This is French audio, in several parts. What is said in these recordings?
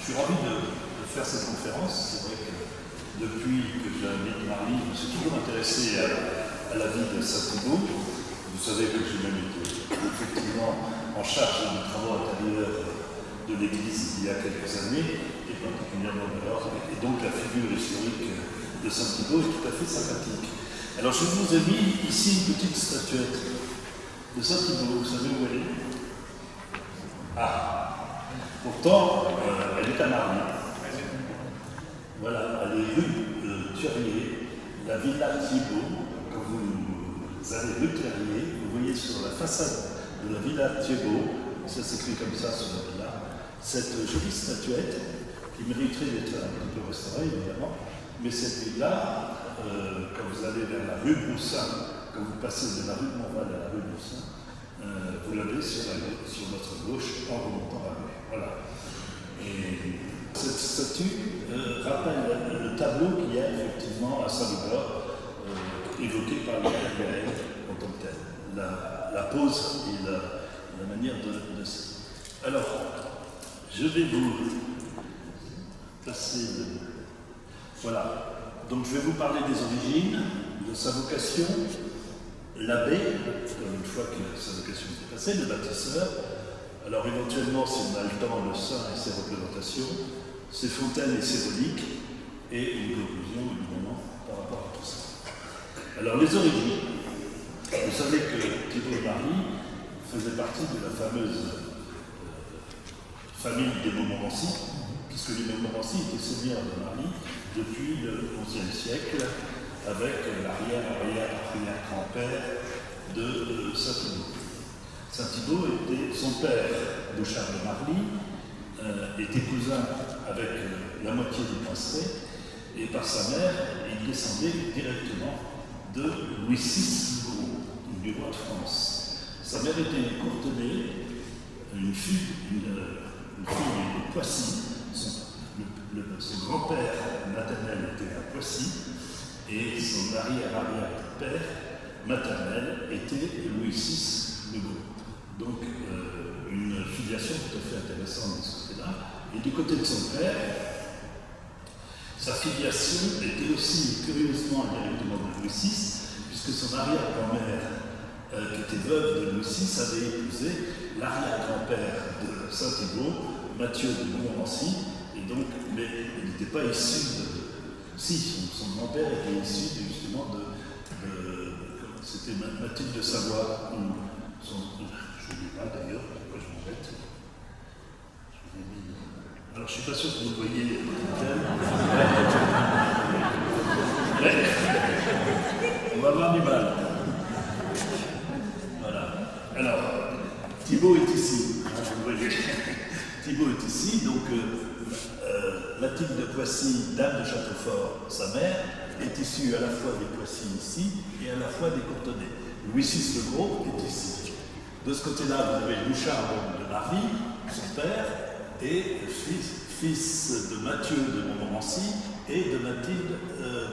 Je suis ravi de faire cette conférence. C'est vrai que depuis que j'ai mis Marly, je me suis toujours intéressé à la vie de Saint-Thibaut. Vous savez que j'ai même été effectivement en charge des travaux intérieurs de l'Église il y a quelques années, et particulièrement alors, et donc la figure historique de Saint-Thibaut est tout à fait sympathique. Alors je vous ai mis ici une petite statuette de Saint-Thibaut. Vous savez où elle est? Ah! Pourtant, elle est à Marly. Voilà, elle est rue Thurier, la villa Thibaut. Quand vous allez rue Thurier, vous voyez sur la façade de la villa Thibaut, ça s'écrit comme ça sur la villa, cette jolie statuette qui mériterait d'être un petit peu restaurée, évidemment. Mais cette villa, quand vous allez vers la rue Broussin, quand vous passez de la rue de Montval à la rue Broussin, vous l'avez sur votre gauche en remontant la rue. Voilà. Et cette statue rappelle le tableau qu'il y a effectivement à Saint-Libor, évoqué par le Gaël en tant que tel. La pose et la manière de. Alors, je vais vous passer le. Voilà. Donc, je vais vous parler des origines, de sa vocation. L'abbé, une fois que sa vocation était passée, le bâtisseur. Alors éventuellement, si on a le temps, le saint et ses représentations, ses fontaines et ses reliques, et une conclusion évidemment par rapport à tout ça. Alors les origines. Vous savez que Thibaut de Marly faisait partie de la fameuse famille des Montmorency, puisque les Montmorency étaient seigneurs de Marly depuis le XIe siècle, avec l'arrière-grand-père de Saint-Thibaut. Saint-Thibaut était son père, Bouchard de Marly, était cousin avec la moitié du Pinceray, et par sa mère, il descendait directement de Louis VI le Gros, du roi de France. Sa mère était une courtenay, une fille de Poissy. Son grand-père maternel était à Poissy, et son arrière-arrière-père maternel était Louis VI le Gros. Donc, une filiation tout à fait intéressante de ce côté-là. Et du côté de son père, sa filiation était aussi curieusement directement de Louis VI, puisque son arrière-grand-mère, qui était veuve de Louis VI, avait épousé l'arrière-grand-père de Saint-Thibaut, Mathieu de Montmorency, et donc, mais il n'était pas issu de. Si, son grand-père était issu justement c'était Mathilde de Savoie, je ne dis pas d'ailleurs, pourquoi je m'embête. Alors je ne suis pas sûr que vous voyez on va avoir du mal. Voilà. Alors, Thibaut est ici. Vous voyez. Thibaut est ici, donc Mathilde de Poissy, dame de Châteaufort, sa mère, est issue à la fois des Poissy ici et à la fois des Courtenay. Louis VI le Gros est ici. De ce côté-là, vous avez Bouchard de Marly, son père, et fils de Mathieu de Montmorency et de Mathilde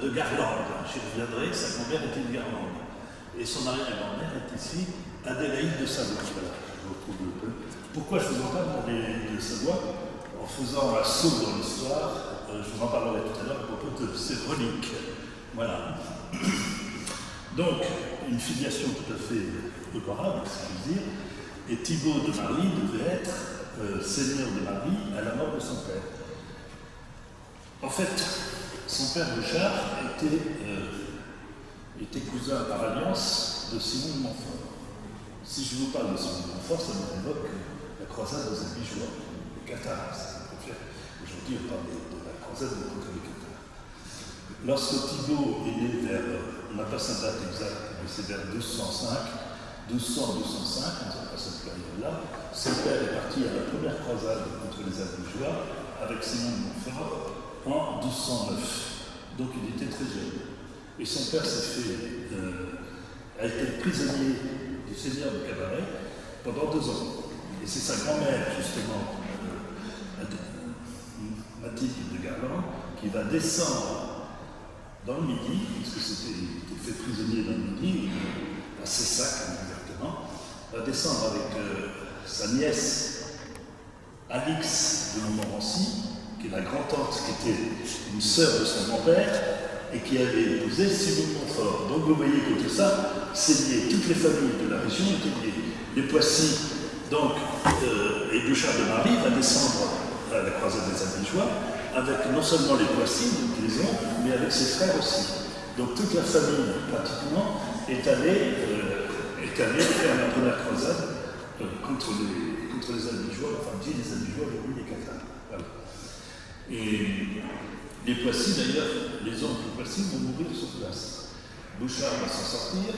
de Garlande. Je reviendrai, sa grand-mère était de Garlande. Et son arrière-grand-mère est ici, Adélaïde de Savoie. Voilà, je vous retrouve un peu. Pourquoi je vous en parle d'Adélaïde de Savoie? En faisant un saut dans l'histoire, je vous en parlerai tout à l'heure à propos de ses reliques. Voilà. Donc, une filiation tout à fait comparable, si je veux dire, et Thibaut de Marly devait être seigneur de Marly à la mort de son père. En fait, son père Bouchard était cousin par alliance de Simon de Montfort. Si je vous parle de Simon de Montfort, ça me évoque la croisade aux Albigeois, les Cathares. Aujourd'hui, on parle de la croisade contre les Cathares. Lorsque Thibaut est né vers, on n'a pas sa date exacte, mais c'est vers 1205, dans cette période-là, son père est parti à la première croisade contre les Albigeois avec Simon de Montfort en 1209. Donc il était très jeune. Et son père a été prisonnier du seigneur de Cabaret pendant 2 ans. Et c'est sa grand-mère, justement, Mathilde de Garlande, qui va descendre dans le Midi, puisque il était fait prisonnier dans le Midi, à Cessac exactement, va descendre avec sa nièce Alix de Montmorency qui est la grand-tante, qui était une sœur de son grand-père, et qui avait épousé Simon de Montfort. Donc vous voyez que tout ça, c'est lié. Toutes les familles de la région étaient liées. Les Poissy, donc, et Bouchard de Marly va descendre à la croisade des Albigeois, avec non seulement les Poissy, donc les oncles, mais avec ses frères aussi. Donc toute la famille, pratiquement, est allée faire la première croisade contre les Albigeois, enfin dit les Albigeois, aujourd'hui les Catalans. Voilà. Et les Poissy, d'ailleurs, les oncles de Poissy vont mourir sur place. Bouchard va s'en sortir,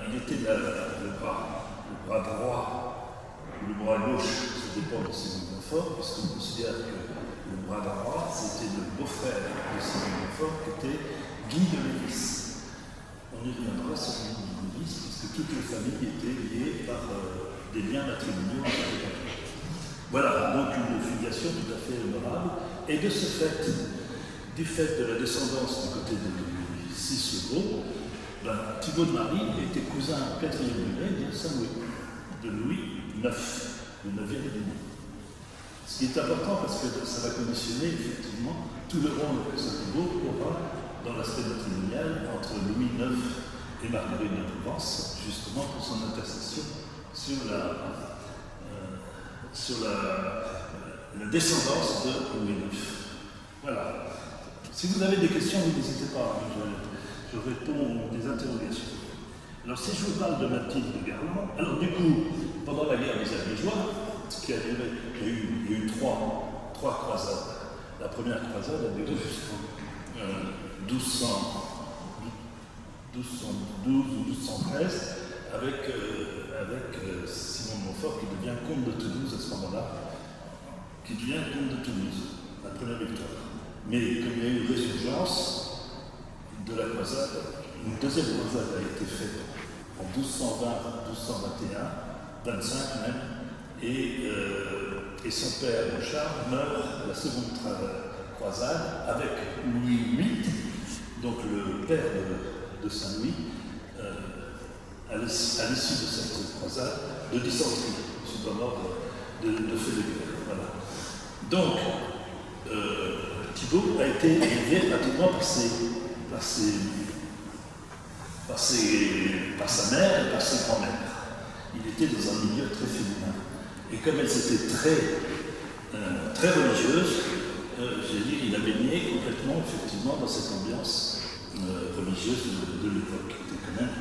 il était le bras droit ou le bras gauche, ça dépend de Simon de Montfort, puisqu'on considère que le bras droit, c'était le beau-frère de Simon de Montfort, qui était Guy de Lévis. On y reviendra sur Guy de Lévis, puisque toutes les familles étaient liées par des liens matrimoniaux. Voilà, donc une filiation tout à fait honorable. Et de ce fait, du fait de la descendance du côté de Louis VI le Gros, Thibaut de Marly était cousin 4e degré de Saint-Louis, de Louis IX, le 9e degré. Ce qui est important parce que ça va conditionner effectivement tout le rôle que ce Thibaut aura dans l'aspect matrimonial entre Louis IX et Marguerite de Provence, justement pour son intercession sur la descendance de Louis IX. Voilà. Si vous avez des questions, vous n'hésitez pas, je réponds aux interrogations. Alors si je vous parle de Mathilde de Garland, alors du coup, pendant la guerre des Albigeois, ce qui a duré, il y a eu trois croisades. La première croisade a duré jusqu'en 1212 ou 1213, avec Simon de Montfort qui devient comte de Toulouse à ce moment-là, qui devient comte de Toulouse, la première victoire. Mais comme il y a eu une résurgence de la croisade, une deuxième croisade a été faite en 1220, 1221, 25 même, et son père Bouchard meurt à la seconde croisade avec Louis VIII, donc le père de Saint-Louis, à l'issue de cette croisade, de dysenterie, sous la mort de feu de guerre. Voilà. Donc, Thibaut a été élevé pratiquement par sa mère et par sa grand-mère. Il était dans un milieu très féminin. Et comme elles étaient très religieuses, il a baigné complètement, effectivement, dans cette ambiance religieuse de l'époque, qui était quand même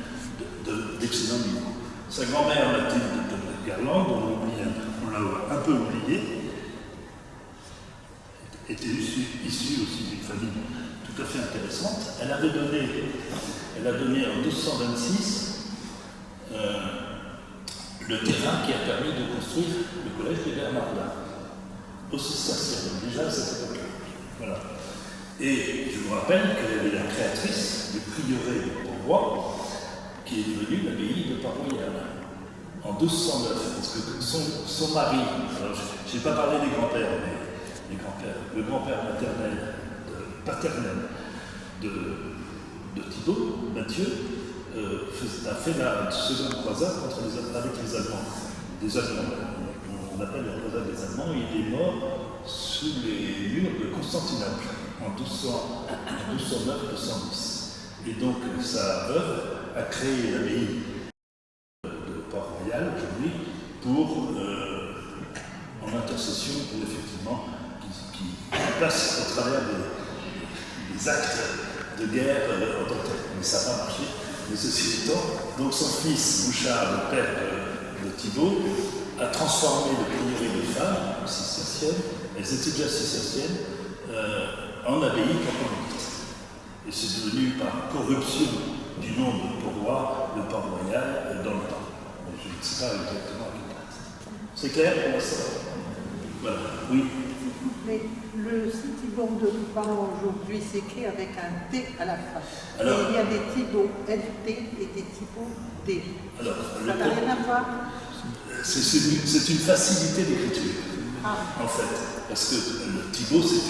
d'excellent niveau. Sa grand-mère, Mathilde de Garland, on l'a un peu oublié, était issue aussi d'une famille tout à fait intéressante. Elle a donné en 1226 le terrain qui a permis de construire le collège des Bernardins, au Cistercien, déjà à cette époque. Voilà. Et je vous rappelle qu'elle est la créatrice du prieuré de Port-Royal, qui est devenue l'abbaye de Port-Royal, en 1209, parce que son mari, alors je n'ai pas parlé des grands-pères, mais le grand-père paternel de Thibaut, Mathieu, a fait la seconde croisade avec les Allemands. Des Allemands, on appelle la croisade des Allemands, et il est mort sous les murs de Constantinople en 1209-1210. Et donc sa veuve a créé l'abbaye de Port-Royal aujourd'hui en intercession pour effectivement qui passe au travers des actes de guerre en tant que tel. Mais ça n'a pas marché. Mais ceci étant, donc son fils Bouchard, le père de Thibaut, a transformé le prieuré des femmes cisterciennes, elles étaient déjà cisterciennes, en abbaye catholique. Et c'est devenu par corruption du nom de Port-Royal, le Port-Royal dans le temps. Mais je ne sais pas exactement à quelle date. C'est clair pour l'instant? Voilà, oui. Mais le Thibaut de Liban aujourd'hui s'écrit avec un T à la fin. Alors, et il y a des Thibaut LT et des Thibaut D. Alors, ça n'a rien à voir? C'est une facilité d'écriture, en fait. Parce que le Thibaut, c'est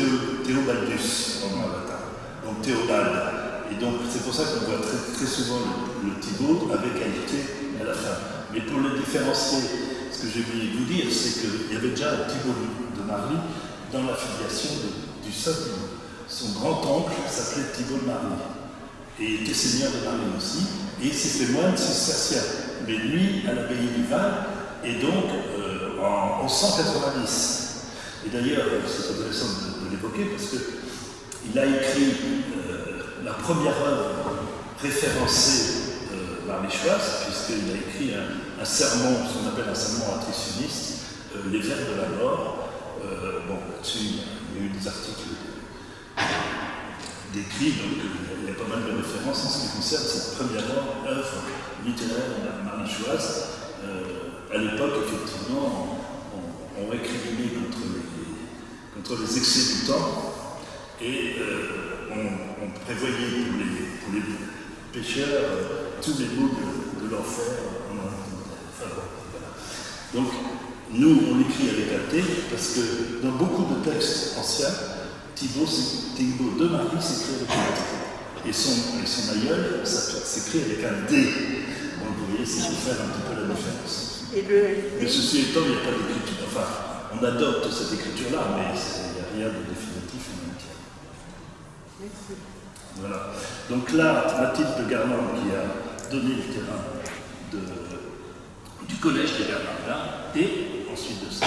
Théobaldus en latin, donc Théodald. Et donc, c'est pour ça qu'on voit très, très souvent le Thibaut avec un T à la fin. Mais pour le différencier, ce que j'ai oublié de vous dire, c'est qu'il y avait déjà un Thibaut de Marly dans la filiation du Saint Thibault. Son grand-oncle s'appelait Thibault de Marly, et était seigneur de Marly aussi, et il s'est fait moine cistercien, mais lui à l'abbaye du Val, et donc en 1190. Et d'ailleurs, c'est intéressant de l'évoquer parce qu'il a écrit la première œuvre référencée marléchoise, puisqu'il a écrit un sermon, ce qu'on appelle un sermon attritionniste, Les vers de la mort. Bon, là-dessus, il y a eu des articles décrits, donc il y a pas mal de références en ce qui concerne cette première œuvre littéraire marléchoise. À l'époque, effectivement, on récriminait contre les excès du temps et on prévoyait pour les pécheurs tous les maux de l'enfer. Enfin, voilà. Donc, nous, on l'écrit avec un T parce que dans beaucoup de textes anciens, Thibault de Marly s'écrit avec un T. Et son aïeul s'écrit avec un D. Donc, vous voyez, c'est pour faire un petit peu la différence. Mais ceci étant, il n'y a pas d'écriture. Enfin, on adopte cette écriture-là, mais il n'y a rien de définitif en même temps. Merci. Voilà. Donc là, Mathilde de Garland qui a donné le terrain du collège des Bernardins, et ensuite de ça,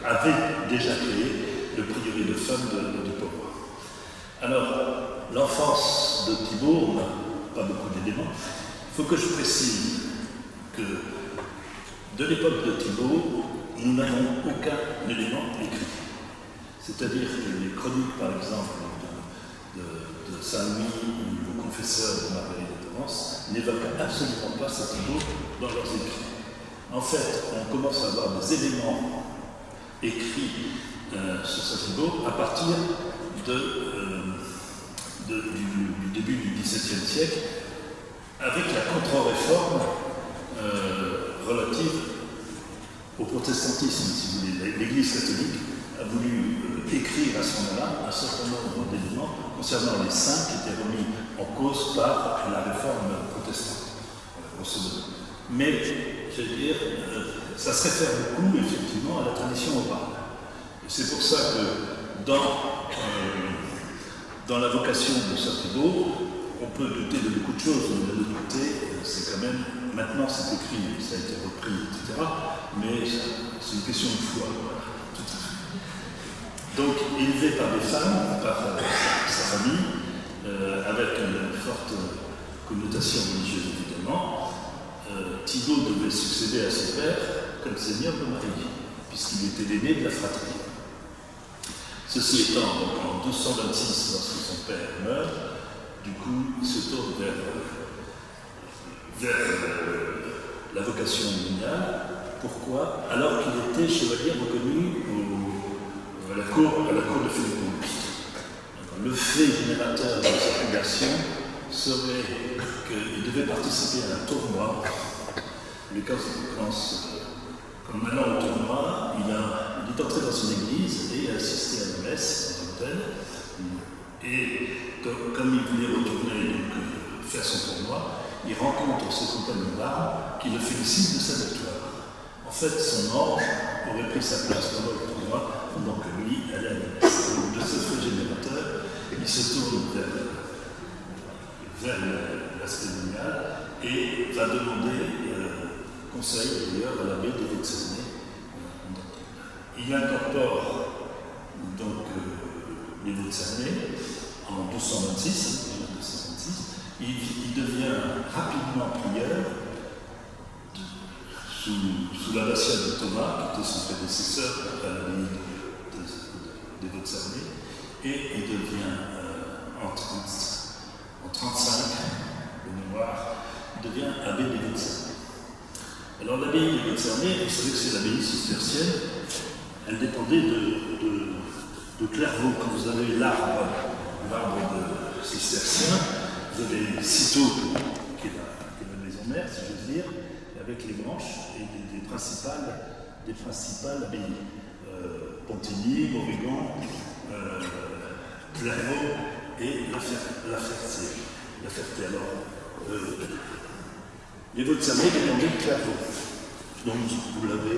avait déjà créé le prieuré de femmes de Pauvoir. Alors, l'enfance de Thibault, on n'a pas beaucoup d'éléments. Il faut que je précise que de l'époque de Thibault, nous n'avons aucun élément écrit. C'est-à-dire que les chroniques, par exemple, de Saint-Louis ou le confesseur de Marguerite de Provence n'évoquent absolument pas ce Thibault dans leurs écrits. En fait, on commence à avoir des éléments écrits sur ce Thibault à partir du début du XVIIe siècle, avec la contre-réforme relative au protestantisme, si vous voulez. L'Église catholique a voulu écrire à ce moment-là un certain nombre d'éléments concernant les saints qui étaient remis en cause par la réforme protestante. Grosso modo. Mais, je veux dire, ça se réfère beaucoup, effectivement, à la tradition orale. Et c'est pour ça que dans la vocation de Saint Thibault, on peut douter de beaucoup de choses, mais de l'autre côté, c'est quand même, maintenant c'est écrit, ça a été repris, etc., mais c'est une question de foi, voilà, tout à fait. Donc, élevé par des femmes, par sa famille, avec une forte connotation religieuse évidemment, Thibault devait succéder à son père comme seigneur de Marly, puisqu'il était l'aîné de la fratrie. Ceci étant, en 1226, lorsque son père meurt, du coup, il se tourne vers la vocation nominale. Pourquoi? Alors qu'il était chevalier reconnu à la cour de Philippe Auguste. Le fait générateur de sa conversion serait qu'il devait participer à un tournoi. Comme allant au tournoi, il est entré dans son église et a assisté à la messe en tant que telle. Et comme il voulait retourner faire son tournoi, il rencontre ce compagnon-là qui le félicite de sa victoire. En fait, son ange aurait pris sa place pendant le tournoi, pendant que lui allait à la messe. Donc, de ce fait générateur, il se tourne vers l'aspect nominal et va demander conseil d'ailleurs à l'abbé de Vexenay. Il incorpore donc les Vexenay en 1226, il devient rapidement prieur sous l'abbatiat de Thomas, qui était son prédécesseur à l'abbaye des Vexenay, et il devient en 1935, de mémoire, il devient abbé des Vexenay. Alors l'abbaye des Vexenay, vous savez que c'est l'abbaye cistercienne, elle dépendait de Clairvaux. Quand vous avez l'arbre de cistercien, vous avez Cîteaux, qui est la maison mère, si j'ose dire, avec les branches et des principales abbayes. Pontigny, Morrigan, Clairvaux et La Ferté. Alors, les Vexenay dépendaient de Clairvaux. Donc vous l'avez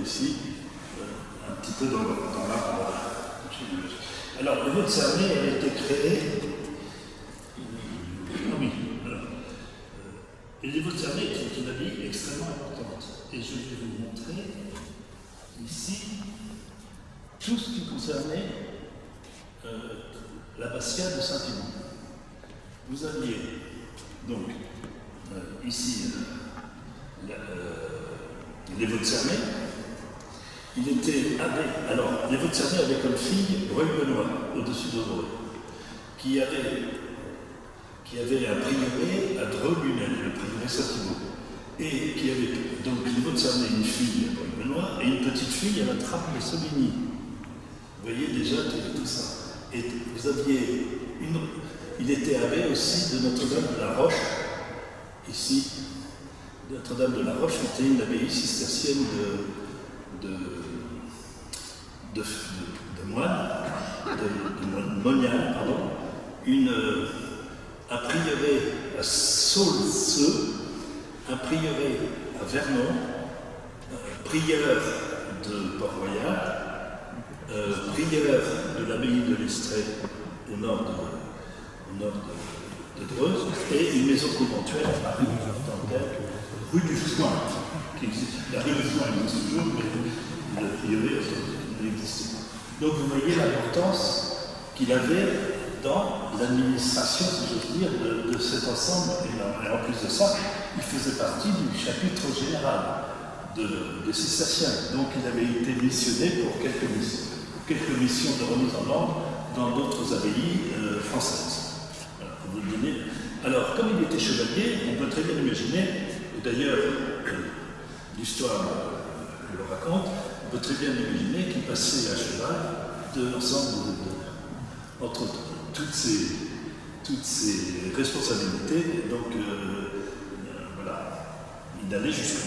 ici, un petit peu dans l'arbre. Alors, le vote cerné a été créé. Oui, alors. Et les votes cernés est une abbaye extrêmement importante. Et je vais vous montrer ici tout ce qui concernait l'abbatiat de Saint-Yvon. Vous aviez donc ici les votes cernés. Il était abbé. Alors, les votes cernés avaient comme fille Roy-Benoît, au-dessus d'Auvray, qui avait un prieuré à Dreux lui-même, le prieuré Saint-Yvon. Et qui avait donc les votes cernés, une fille à Roy-Benoît et une petite fille à la Trappe de Sauvigny. Vous voyez déjà tout ça. Et vous aviez il était abbé aussi de Notre-Dame de la Roche. Ici, Notre-Dame de la Roche était une abbaye cistercienne de moniales, un prieuré à Saulceux, un prieuré à Vernon, prieur de Port-Royal, prieur de l'abbaye de l'Estrée au nord de Dreux, et une maison conventuelle à Paris, rue du Foin, qui existe. La rue du Foin existe toujours, mais le prieuré n'existe pas. Donc vous voyez l'importance qu'il avait dans l'administration, si j'ose dire, de cet ensemble. Et en plus de ça, il faisait partie du chapitre général des cisterciens. Donc il avait été missionné pour quelques missions de remise en ordre dans d'autres abbayes françaises. Voilà, pour vous le donner. Alors, comme il était chevalier, on peut très bien imaginer, et d'ailleurs, l'histoire le raconte, on peut très bien imaginer qu'il passait à cheval de l'ensemble entre toutes ces responsabilités. Donc, voilà, il allait jusqu'à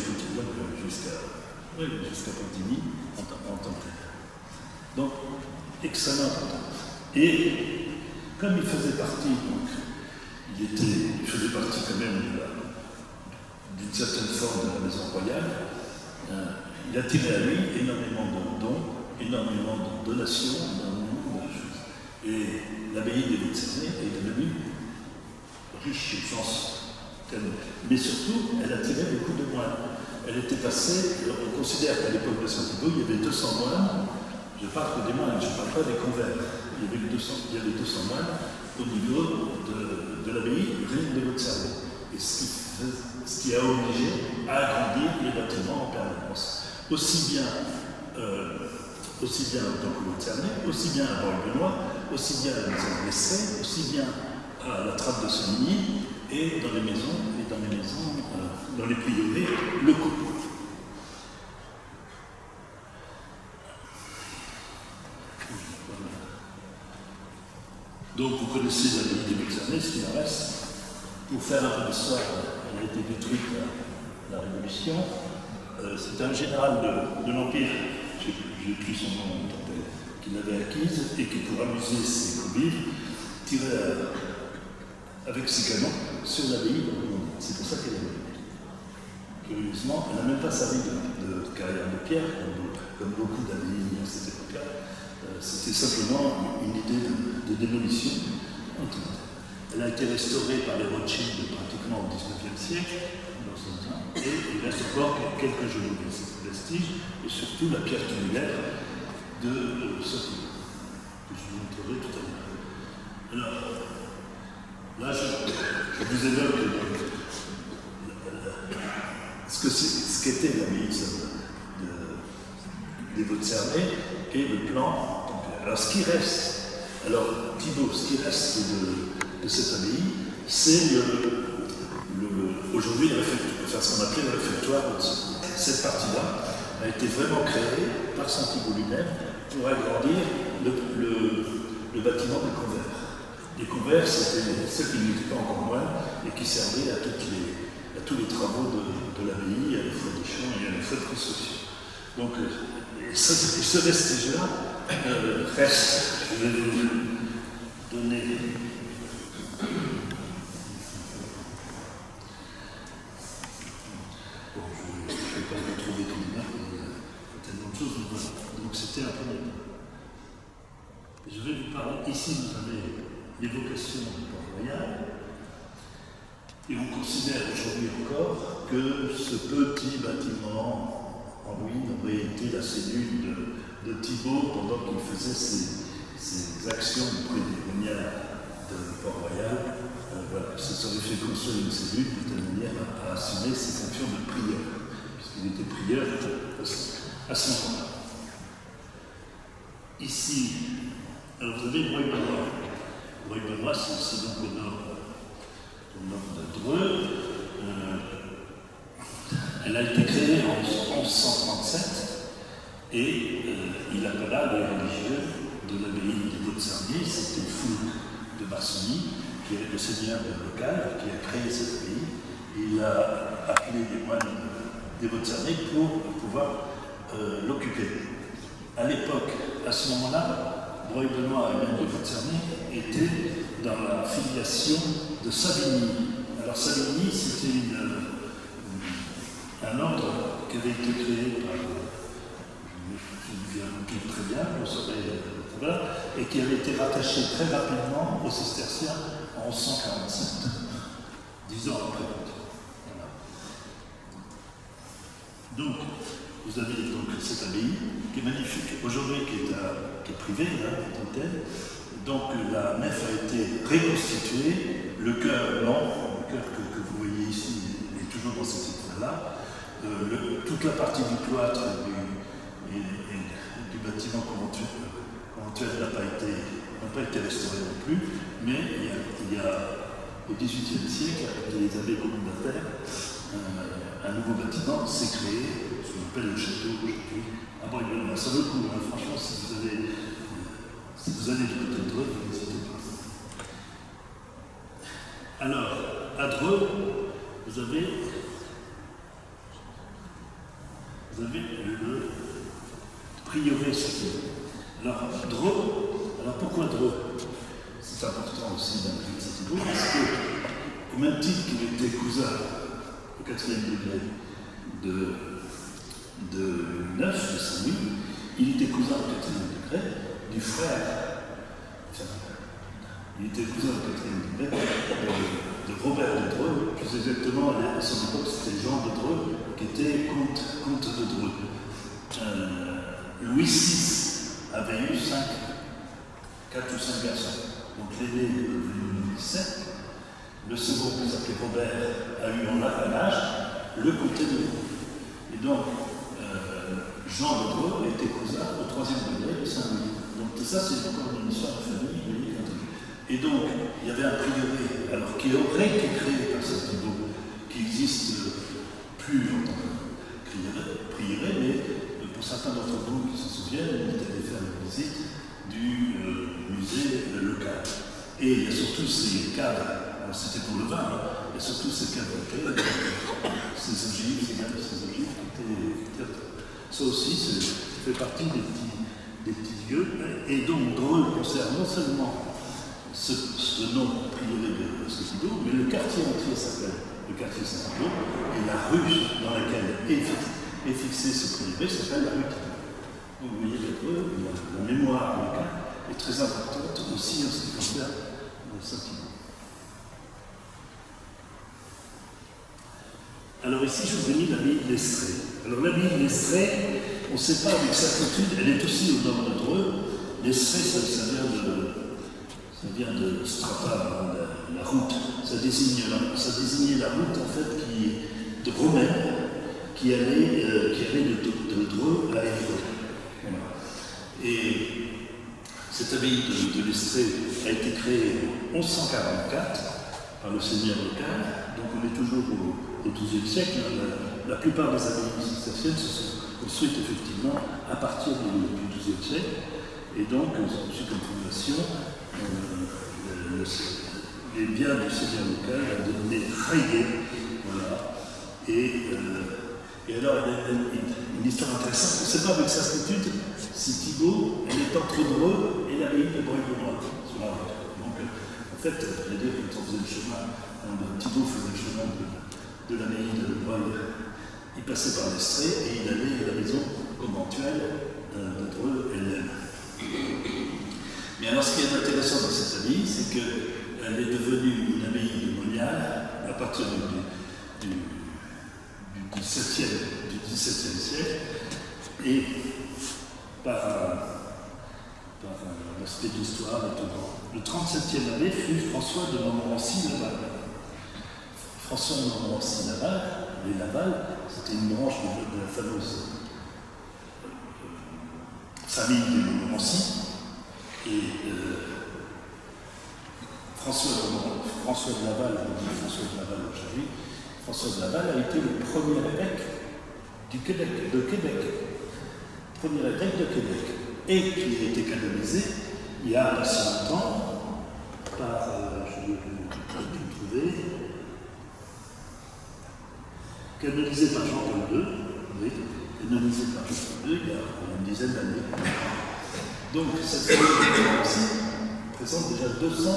Pontigny en tant que tel. Donc, extrêmement important. Et comme il faisait partie, donc, il faisait partie quand même d'une certaine forme de la maison royale, il attirait à lui énormément de dons, énormément de donations, énormément de choses. Et l'abbaye des Voûtes-Cernay est devenue riche au sens tel. Mais surtout, elle attirait beaucoup de moines. Elle était passée, on considère qu'à l'époque de Saint-Thibaut, il y avait 200 moines. Je parle que des moines, je ne parle pas des convers. Il y avait 200 moines au niveau de l'abbaye des Voûtes-Cernay. Et ce qui a obligé à agrandir les bâtiments en permanence. Aussi bien au Voûtes-Cernay, aussi bien à Roy-Benoît, aussi bien à la maison de l'Estrée, aussi bien à la Trappe de Sauvigny et dans les prieurés locaux. Donc vous connaissez l'abbaye des Voûtes-Cernay, ce qu'il en reste. Pour faire un peu d'histoire, elle a été détruite à la Révolution. C'était un général de l'Empire, j'ai plus son nom, qui l'avait acquise et qui, pour amuser ses convives, tirait avec ses canons sur l'abbaye. C'est pour ça qu'elle est venue. Curieusement, elle n'a même pas servi de carrière de pierre, comme beaucoup d'abbayes à cette époque-là. C'était simplement une idée de démolition. Elle a été restaurée par les Rothschild pratiquement au XIXe siècle, et il reste encore quelques jolis vestiges, et surtout la pierre tumulaire de Saint-Thibaut, que je vous montrerai tout à l'heure. Alors, là, je vous évoque ce qu'était l'abbaye des Voûtes-Cernay et le plan. Alors, ce qui reste, Thibaut, ce qui reste de cette abbaye, c'est aujourd'hui ce qu'on appelait le réfectoire. Cette partie-là a été vraiment créée par Saint-Thibaut lui-même pour agrandir le bâtiment des convers. Les convers, c'était ceux qui n'étaient pas encore moines et qui servaient à tous les travaux de l'abbaye, à la fois des champs et à la fois de construction. Donc, ce vestige-là reste. Je vais vous donner. Bon, je ne vais pas vous trouver autre chose, voilà. Donc c'était un premier temps. Je vais vous parler, ici vous avez l'évocation du Port-Royal, et on considère aujourd'hui encore que ce petit bâtiment en ruine aurait été la cellule de Thibaut pendant qu'il faisait ses actions auprès des minières de Port-Royal. Voilà, ça aurait fait construire une cellule de telle manière à assumer ses fonctions de prieur, puisqu'il était prieur à ce moment-là. Ici, alors vous avez Breuil-Benoît. Breuil-Benoît, c'est aussi donc au nord de Dreux. Elle a été créée en 1137 et il appela les religieux de l'abbaye des Vaux-de-Cernier, c'était Foulques de Bassony, qui est le seigneur local, qui a créé cette abbaye. Il a appelé les moines des Vaux-de-Cernier pour pouvoir l'occuper. À l'époque, à ce moment-là, Breuil-Benoît et même des Vaux-de-Cernier étaient dans la filiation de Savigny. Alors Savigny, c'était un ordre qui avait été créé par, je ne me souviens très bien, vous saurez, voilà, et qui avait été rattaché très rapidement aux cisterciens en 1147, 10 ans après. Voilà. Donc, vous avez donc cette abbaye qui est magnifique, aujourd'hui qui est privée, là, en tant que telle. Donc la nef a été reconstituée, le chœur blanc, le chœur que vous voyez ici est toujours dans cet état-là. Toute la partie du cloître et du bâtiment conventuel n'a pas été restaurée non plus, mais il y a au XVIIIe siècle, avec les abbés commendataires, un nouveau bâtiment s'est créé, ce qu'on appelle le château aujourd'hui, à Breuil-Benoît. Ça vaut le coup, hein, franchement, si vous allez du côté de Dreux, n'hésitez pas. Alors, à Dreux, vous avez le prieuré sacré. Alors, Dreux, alors pourquoi Dreux? C'est important aussi dans la vie de Saint-Thibaut, parce que, au même titre qu'il était cousin au 4e degré de Neuf, de Saint-Louis, il était cousin au 4e degré du frère, il était cousin au 4e degré de Robert de Dreux, plus exactement à son époque c'était Jean de Dreux, qui était comte de Dreux. Louis VI avait eu 4 ou 5 garçons. Donc l'aîné est devenu Louis VII, le second, qui s'appelait Robert, a eu en apanage le comté de Dreux. Et donc, Jean de Dreux était cousin au 3e degré de Saint-Louis. Donc tout ça, c'est encore une histoire de famille. Et donc, il y avait un prieuré, alors qui aurait été créé par Saint-Thibaut, qui n'existe plus en tant que prieuré, mais pour certains d'entre vous qui s'en souviennent, on est allé faire une visite du musée local. Et il y a surtout ces cadres, alors c'était pour le vin, hein, il y a surtout ces cadres, ces ogives, qui étaient. Ça aussi, ça fait partie des petits lieux. Et donc, Dreux conserve non seulement ce nom prieuré de Saint-Thibaut, mais le quartier entier s'appelle le quartier Saint-Thibaut, et la rue dans laquelle est fixé ce prieuré s'appelle la rue Thibaut. Donc vous voyez la mémoire locale est très importante aussi en ce qui concerne Saint-Thibaut. Alors ici, je vous ai mis l'abbaye d'Estrée. Alors l'abbaye d'Estrée, on ne sait pas avec certitude, elle est aussi au nord de Dreux. L'Estrée, ça vient de strata, la route. Ça désignait la route en fait de romaine qui allait de Dreux à Évreux. Voilà. Et cette abbaye de l'Estrée a été créée en 1144 par le seigneur local. Donc on est toujours au XIIe siècle. La plupart des abbayes cisterciennes se sont construites effectivement à partir du XIIe siècle. Et donc, suite à la fondation, les biens du seigneur local ont donné rayé. Voilà. Et alors, une histoire intéressante, on ne sait pas avec certitude si Thibaut est entre Dreux et l'abbaye de Breuil-Benoît sur la route. Donc, en fait, les deux, quand on faisait le chemin, Thibaut faisait le chemin de l'abbaye de Breuil, il passait par l'Estrée et il allait à la maison conventuel de Dreux elle-même. Mais alors, ce qui est intéressant dans cette abbaye, c'est qu'elle est devenue une abbaye de moniale à partir du XVIIe siècle, et par l'aspect de l'histoire étonnant. Le 37e abbé fut François de Montmorency-Laval. François de Montmorency-Laval, les Laval, c'était une branche de la fameuse famille des Montmorency. Et François de Laval, on dit François de Laval aujourd'hui, François de Laval a été le premier évêque de Québec. Premier évêque de Québec. Et qui a été canonisé il y a assez longtemps par, je vais vous trouver, canonisé par Jean-Paul II, oui, canonisé par Jean-Paul II il y a une dizaine d'années. Donc cette famille aussi présente déjà 200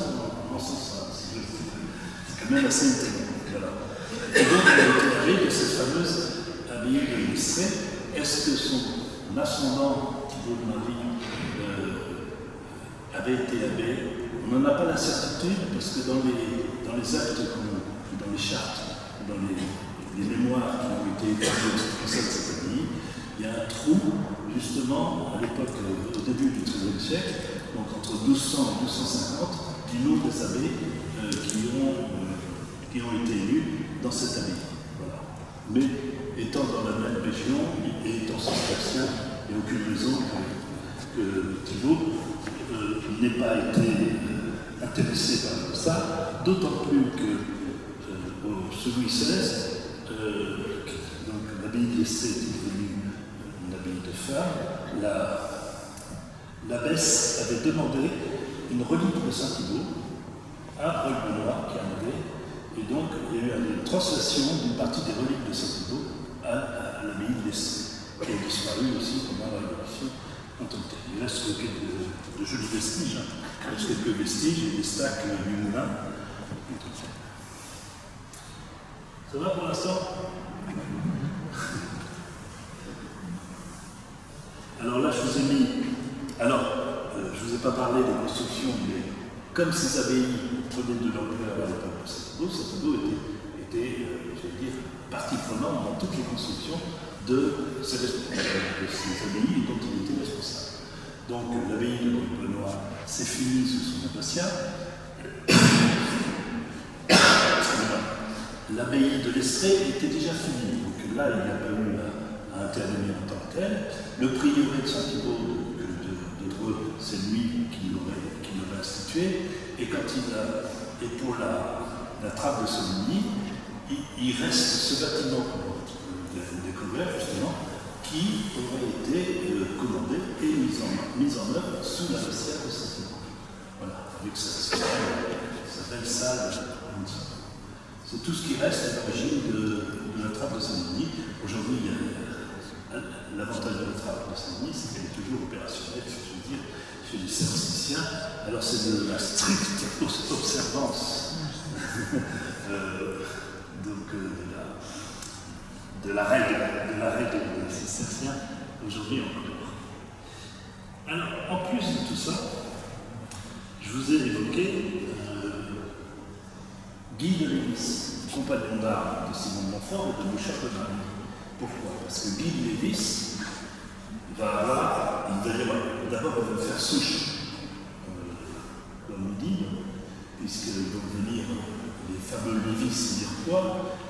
dans son sein. C'est quand même assez étonnant. Voilà. Et donc il a été abbé de cette fameuse abbaye de Listré. Est-ce que son ascendant, Thibaut de Marie, avait été abbé? On n'en a pas la certitude parce que dans les actes, dans les chartes, dans les mémoires qui ont été écrites de cette abbaye, il y a un trou, justement, à l'époque, au début du XIIIe siècle, donc entre 1200 et 1250, du nom des abbés qui ont été élus dans cette abbaye. Voilà. Mais étant dans la même région et étant cistercien, il n'y a aucune raison que Thibaut n'ait pas été intéressé par ça, d'autant plus que sous Louis XVI, l'abbaye d'Estrée était devenue une abbaye de femmes, l'abbesse avait demandé une relique de Saint-Thibaut à Roy-Benoît, qui en avait, et donc il y a eu une translation d'une partie des reliques de Saint-Thibaut à l'abbaye d'Estrée, qui a disparu aussi pendant la Révolution en tant que telle. Il reste de jolis vestiges, il reste quelques vestiges et des stacks du moulin. Ça va pour l'instant? Alors là, je vous ai mis. Alors, je ne vous ai pas parlé des constructions, mais comme ces abbayes prenaient de l'ampleur à l'époque de Saint-Thibaut était, je vais dire, partie prenante dans toutes les constructions de ces abbayes dont il était responsable. Donc, l'abbaye de Benoît s'est finie sous son abbatiat. L'abbaye de l'Estrée était déjà finie, donc là, il n'y a pas eu à intervenir en tant que tel. Le prieuré de Saint-Thibaut de Dreux, c'est lui qui l'aurait institué, et quand et pour la trappe de Soligny, il reste ce bâtiment découvert, justement, qui aurait été commandé et mis en œuvre sous la l'abbatiat de Saint-Thibaut. Voilà, avec sa belle salle. C'est tout ce qui reste à l'origine de la trappe de Saint-Denis. Aujourd'hui, l'avantage de la trappe de Saint-Denis, c'est qu'elle est toujours opérationnelle, si je veux dire, chez les Cisterciens. Alors c'est de la stricte observance de la règle des Cisterciens, aujourd'hui encore. Alors, en plus de tout ça, je vous ai évoqué Guy de Lévis, compagnon d'armes de Simon de Montfort et de Bouchard de Marie. Pourquoi? Parce que Guy de Lévis d'abord faire souche, comme on dit, puisqu'ils vont venir les fameux Lévis mirepoix,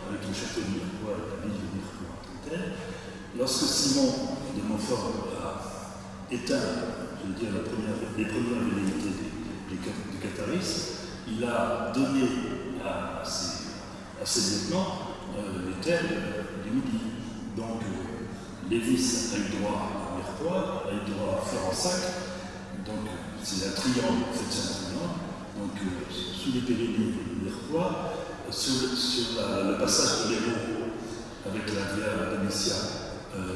avec le château de Mirepoix et la ville de Mirepoix en tant que telle. Lorsque Simon de Montfort a éteint, je veux dire, les premières velléités des catharistes, il a donné à ses lieutenants les terres du Midi. Donc, Lévis a eu droit à Mirepoix, a eu droit à Florensac, donc c'est un triangle, en fait c'est un triangle, donc sous les Pérénies de Mirepoix, sur le passage de l'Hérault avec la via d'Amicia,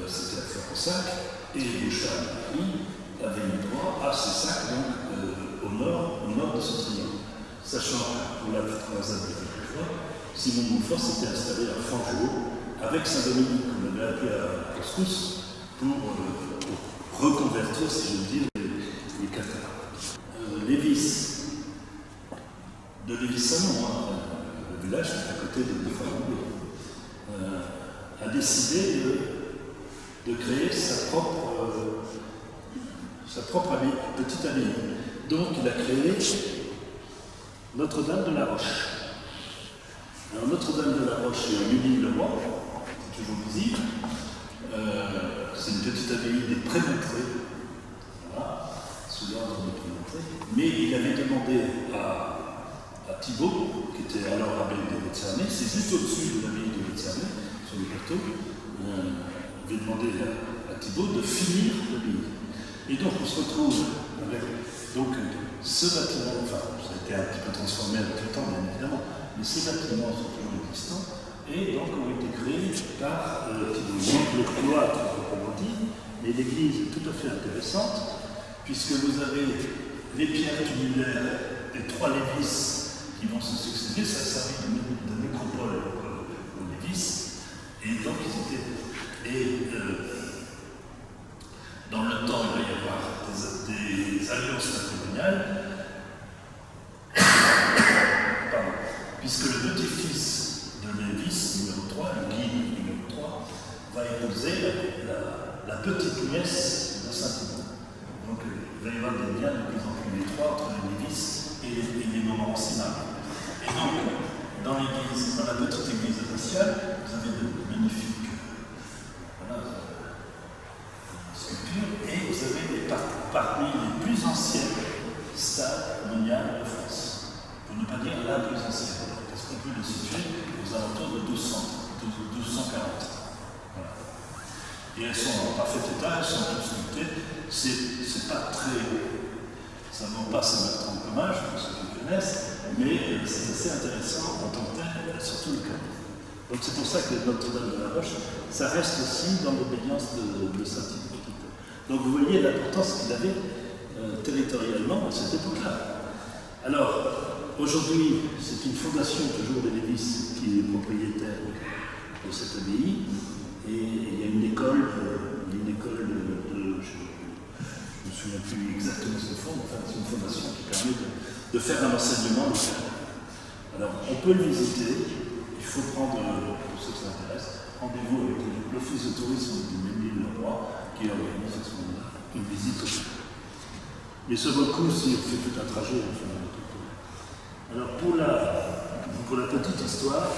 c'était à Florensac, et Bouchard avait eu droit à ces sacs donc, au nord de ce triangle. Sachant que pour la croisade de quelquefois, Simon de Montfort s'était installé à Fangeau avec Saint-Dominique, qu'on avait appelé à Couscous, pour reconvertir, si je veux dire, les cathares. Lévis, de Lévis-Salon, le village qui est à côté de Fontainebleau, a décidé de créer sa propre petite abbaye. Donc il a créé Notre-Dame de la Roche. Alors Notre-Dame de la Roche est à Ménil-le-Roi, c'est toujours visible. C'est une petite abbaye des Prémontrés, voilà, sous l'ordre des Prémontrés. Mais il avait demandé à Thibaut, qui était alors abbé de Wetzernay, c'est juste au-dessus de l'abbaye de Wetzernay, sur le plateau, il avait demandé à Thibaut de finir l'abbaye. Et donc on se retrouve avec ce bâtiment, enfin ça a été un petit peu transformé avec le temps bien évidemment, mais ces bâtiments sont toujours existants et donc ont été créés par Thibaut. Le cloître, proprement dit, mais l'église est tout à fait intéressante puisque vous avez les pierres tumulaires des 3 Lévis qui vont se succéder, ça a servi de nécropole aux Lévis, et donc ils étaient. Dans le temps, il va y avoir des alliances matrimoniales, puisque le petit-fils de Lévis, numéro 3, le Guy numéro 3, va épouser la petite nièce de Saint-Thibaut. Donc il va y avoir des liens de plus en plus étroits entre les Lévis et les Montmorency-Marie. Et donc, dans la petite église abbatiale, vous avez de magnifiques sculptures, et vous avez parmi les plus anciennes stades moniales de France. Pour ne pas dire la plus ancienne, parce qu'on peut le situer aux alentours de 1240. Voilà. Et elles sont en parfait état, elles sont toutes sculptées. C'est pas très. Ça ne vaut pas se mettre en commun, pour ceux qui connaissent, mais c'est assez intéressant en tant que tel, surtout le cas. Donc c'est pour ça que Notre-Dame de la Roche, ça reste aussi dans l'obédience de Saint-Thibaut. Donc vous voyez l'importance qu'il avait territorialement à cette époque-là. Alors, aujourd'hui, c'est une fondation toujours de Lévis qui est propriétaire de cette abbaye, et il y a une école je ne me souviens plus exactement ce qu'ils font, mais enfin, c'est une fondation qui permet de faire un enseignement local. Alors, on peut le visiter, il faut prendre, pour ceux qui s'intéressent, rendez-vous avec l'Office de tourisme de Ménil-le-Roi, qui organise à ce moment-là une visite aussi. Mais ça vaut le coup si on fait tout un trajet. Alors, pour la petite histoire,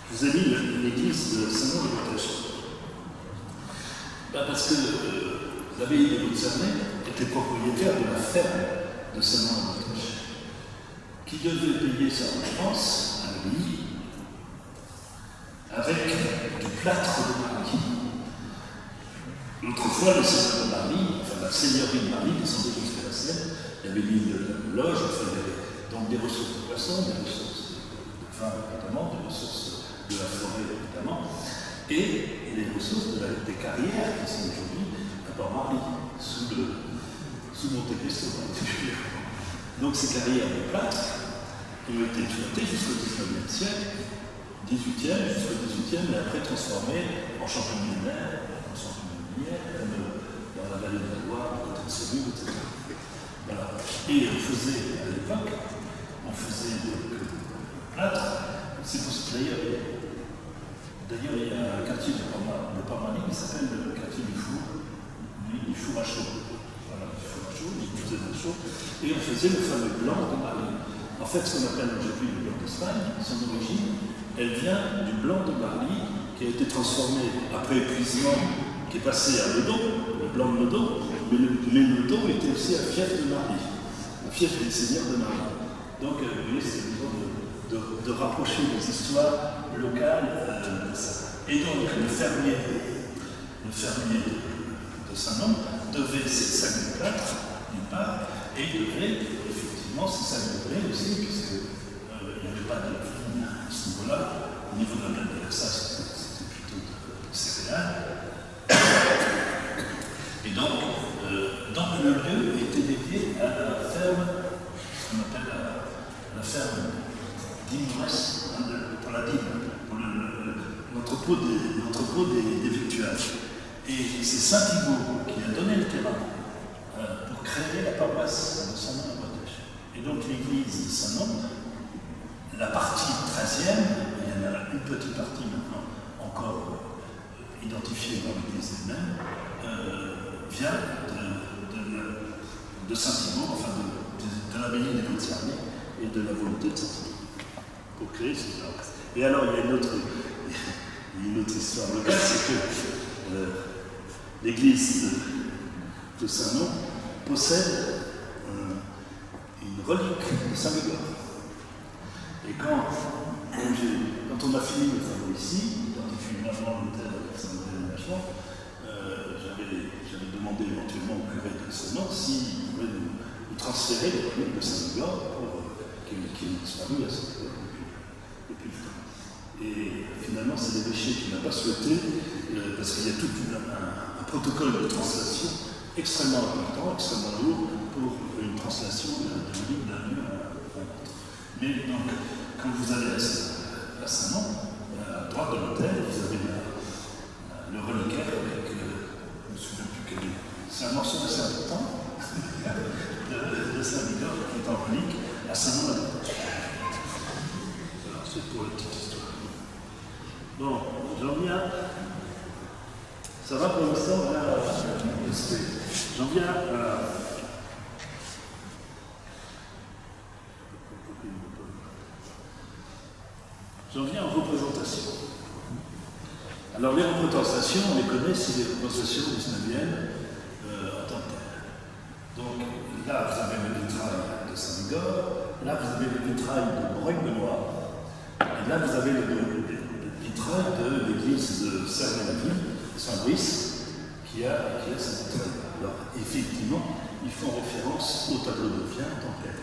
je vous ai mis l'église de Saint-Nom-de-Montèche. Parce que l'abbaye de Wetzernay était propriétaire de la ferme de Saint-Nom-de-Montèche, qui devait payer sa redevance à l'abbaye avec du plâtre de Marly. Autrefois, le seigneur de Marly, enfin la seigneurie de Marly descendait jusqu'à la Seine. Il y avait une loge, enfin, il y avait donc des ressources de poissons, des ressources de vin évidemment, des ressources de la forêt évidemment, et les ressources des carrières qui sont aujourd'hui à Port-Marly, sous Monte Cristo particulièrement. Donc ces carrières de plâtre ont été exploitées jusqu'au XIXe siècle, 18e, jusqu'au XVIIIe, et après transformées en champignons de mer, en champignons de minière, comme dans la vallée de la Loire, à côté de Saumur, etc. Voilà. Et on faisait, à l'époque, du plâtre. C'est pour ça que d'ailleurs, il y a un quartier de Port-Marly qui s'appelle le quartier du Four, du Four à chaud. Voilà, du Four à chaud, du musée de chaud. Et on faisait le fameux blanc de Marly. En fait, ce qu'on appelle aujourd'hui le blanc d'Espagne, son origine, elle vient du blanc de Marly qui a été transformé après épuisement, qui est passé à Meudon, le blanc de Meudon, mais Meudon était aussi un fief de Marly, un fief des seigneurs de Marly. Donc, vous voyez, c'est besoin de rapprocher les histoires locales de ça. Et donc, le fermier de Saint-Nom devait ses sacs de plâtre, d'une part, et devait effectivement ses sacs de blé aussi, puisqu'il n'y avait pas de vigne à ce niveau-là. Au niveau de la plaine de l'Alsace, c'était plutôt de céréales. Et donc, le lieu était dédié à la ferme, ce qu'on appelle la ferme d'Imrès, pour la dîme, pour notre l'entrepôt des victuailles. Et c'est Saint Thibaut qui a donné le terrain pour créer la paroisse de Saint-Nom à Bretèche. Et donc l'église de Saint-Nom, la partie 13e, il y en a une petite partie maintenant encore identifiée dans l'église elle-même, vient de Saint-Thibaut, enfin de l'abbaye des Côtes-Cernay et de la volonté de Saint-Thibaut pour créer cette paroisse. Et alors il y a une autre histoire locale, c'est que l'église de Saint-Nom possède une relique de Saint-Médard. Et quand on a fini les travaux ici, quand il fut maintenant l'hôtel avec Saint-Médard, j'avais demandé éventuellement au curé de Saint-Nom s'il pouvait nous transférer les reliques de Saint-Médard qui ont disparu à Saint-Médard depuis le temps. Et finalement, c'est l'évêché qui n'a pas souhaité, parce qu'il y a tout un protocole de translation extrêmement important, extrêmement lourd, pour une translation de livre d'un lieu à un autre. Mais donc, quand vous allez à Saint-Nom, à droite de l'hôtel, vous avez le reliquaire avec, je ne me souviens plus quel est, c'est un morceau assez important de Saint-Médard qui est en relique à Saint-Nom. Alors, c'est pour la petite histoire. Bon, j'en viens. Ça va pour l'instant? J'en viens à. J'en viens aux représentations. Alors, les représentations, on les connaît, c'est les représentations 19e en tant que telles. Donc, là, vous avez le vitrail de Saint-Médard, là, vous avez le vitrail de Breuil-Benoît, et là, vous avez le vitrail de l'église de Serre-la-Ville, Saint-Brice, qui a cette vitrail. Alors, effectivement, ils font référence au tableau de Vien en tant que tel.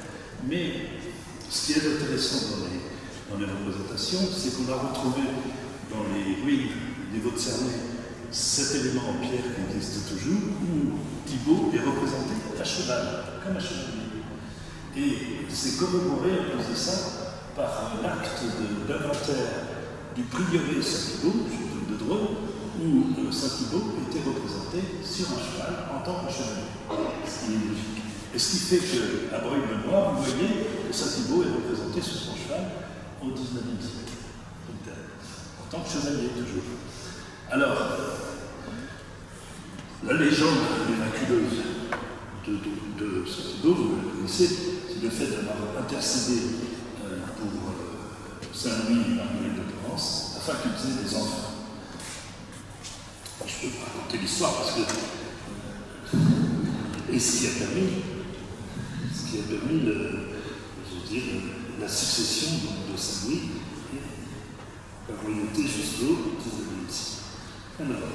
Mais ce qui est intéressant dans les représentations, c'est qu'on a retrouvé dans les ruines des Vaux-de-Cernay cet élément en pierre qui existe toujours, où Thibaut est représenté à cheval, comme un chevalier. Et c'est commémoré à cause de ça par l'acte d'inventaire du prieuré Saint-Thibaut, de Dreux, où Saint-Thibaut était représenté sur un cheval en tant que chevalier. Ce qui est logique. Et ce qui fait qu'à Breuil-Benoît, vous voyez que Saint-Thibaut est représenté sur son cheval au XIXe siècle, en tant que chevalier toujours. Alors, la légende miraculeuse de Saint-Thibaut, vous la connaissez, c'est le fait d'avoir intercédé pour Saint-Louis et Marguerite de Provence afin qu'ils aient des enfants. Je peux vous raconter l'histoire parce que. Et ce qui a permis la succession de Saint-Louis et la royauté jusqu'au XIXe siècle. Alors.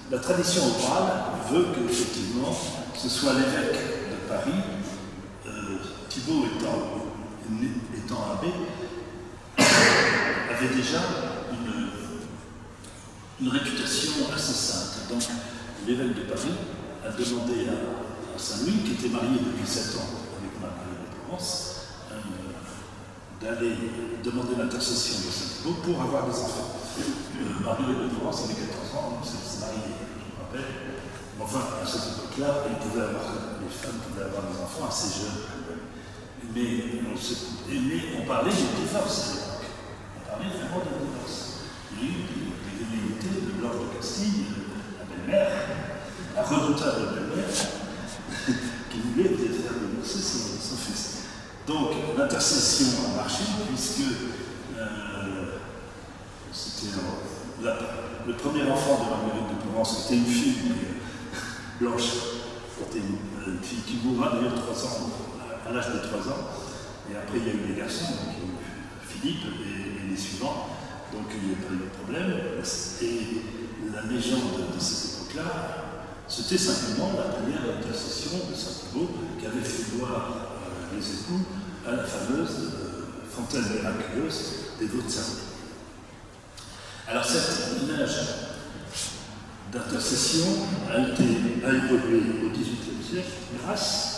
La tradition orale veut qu'effectivement ce soit l'évêque de Paris, Thibaut étant abbé, avait déjà une réputation assez sainte. Donc l'évêque de Paris a demandé à Saint-Louis, qui était marié depuis 7 ans avec Marguerite de Provence, d'aller demander l'intercession de Saint-Thibaut pour avoir des enfants. Marguerite de Provence avait 14 ans, donc s'est mariée, je me rappelle. Enfin, à cette époque-là, les femmes pouvaient avoir des enfants assez jeunes. Mais on parlait de divorce à l'époque. On parlait vraiment de divorce. Il y a eu des velléités de Blanche de Castille, la belle-mère, la redoutable belle-mère, qui voulait faire divorcer son fils. Donc l'intercession a marché, puisque c'était le premier enfant de Marguerite de Provence, était une fille blanche, c'était une fille qui mourra d'ailleurs 3 ans, à l'âge de 3 ans. Et après, il y a eu les garçons, donc il y a eu Philippe et les suivants. Donc il n'y a pas eu de problème. Et la légende de cette époque-là, c'était simplement la première intercession de Saint-Thibaut qui avait fait boire les époux à la fameuse fontaine miraculeuse des Vaux-de-Cernay. Alors cette image d'intercession a évolué au XVIIIe siècle grâce